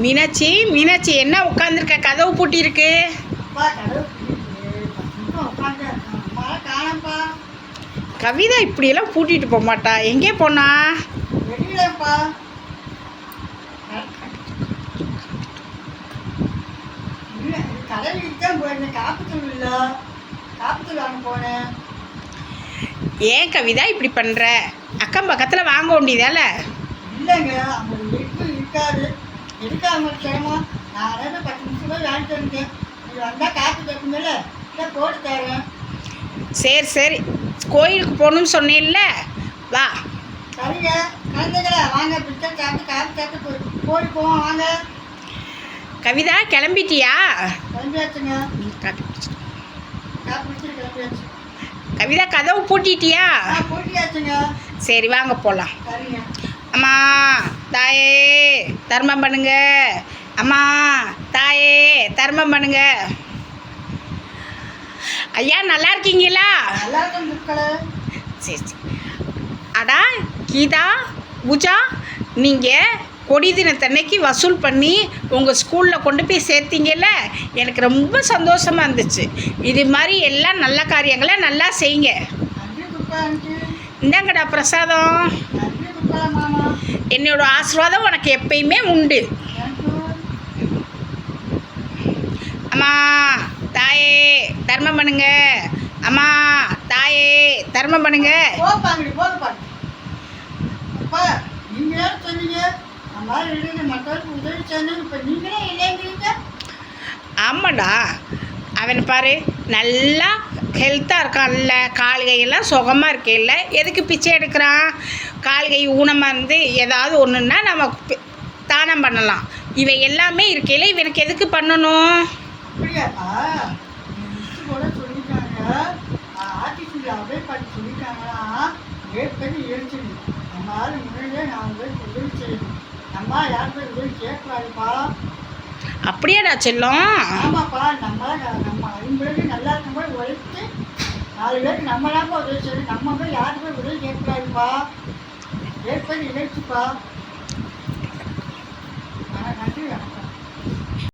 மீனாட்சி மீனாட்சி என்ன உட்காந்துருக்க? கதவு பூட்டியிருக்கு. கவிதா இப்படியெல்லாம் பூட்டிட்டு போக மாட்டா. எங்கே போனா? ஏன் கவிதா இப்படி பண்ற? அக்கம் பக்கத்துல வாங்க வேண்டியதால. இல்லைங்க, அவங்க இருக்காது. இருக்காங்க சிரமம். நான் 10 நிமிஷம் வாங்கிட்டு வந்தேன். நீ வந்தால் காப்பி கேட்குங்கல்ல, இல்லை போட்டு தரேன். சரி சரி, கோயிலுக்கு போகணும்னு சொன்னேன்ல, வா. சரிங்க, குழந்தைங்களா வாங்க, பிச்சை சாப்பிட்டு காப்பி சாப்பிட்டு கோழி போவோம் வாங்க. கவிதா கிளம்பிட்டியா? கிளம்பியாச்சுங்க. காப்பி பிடிச்சிட்டு கிளம்பியாச்சு. கவிதா கதவு பூட்டிட்டியா? பூட்டியாச்சுங்க. சரி வாங்க போகலாம். சரிங்க. அம்மா தாயே தர்மம் பண்ணுங்க. அம்மா தாயே தர்மம் பண்ணுங்க. ஐயா நல்லா இருக்கீங்களா? நல்லா இருக்கேன். சரி சரி. அடா கீதா பூஜா, நீங்கள் கொடி தினத்தன்னைக்கு வசூல் பண்ணி உங்கள் ஸ்கூலில் கொண்டு போய் சேர்த்தீங்கல்ல, எனக்கு ரொம்ப சந்தோஷமாக இருந்துச்சு. இது மாதிரி எல்லாம் நல்ல காரியங்களை நல்லா செய்யுங்க. இந்தாங்கடா பிரசாதம். என்னோட ஆசீர்வாதம் உனக்கு எப்பயுமே உண்டு. அம்மா தாயே தர்மம் பண்ணுங்க. அம்மா தாயே தர்மம் பண்ணுங்க. ஆமாடா, அவன் பாரு நல்லா ஹெல்த்தாக இருக்கான்ல, கால்கையெல்லாம் சுகமாக இருக்கையில் எதுக்கு பிச்சை எடுக்கிறான்? கால்கை ஊனமாக இருந்து ஏதாவது ஒன்றுன்னா நம்ம தானம் பண்ணலாம். இவை எல்லாமே இருக்கையில் இவனுக்கு எதுக்கு பண்ணணும்? அப்படியாடா செல்லம்? ஆமாப்பா, நம்ம 5 பேருக்கு நல்லா இருக்கும்போது உழைத்து 4 பேருக்கு நம்மளாப்பா உதவி செய்யணும். நம்ம போய் யாருமே உதவி கேட்கக்கூடாதுப்பா. ஏற்பது இழைச்சிப்பா. நன்றி.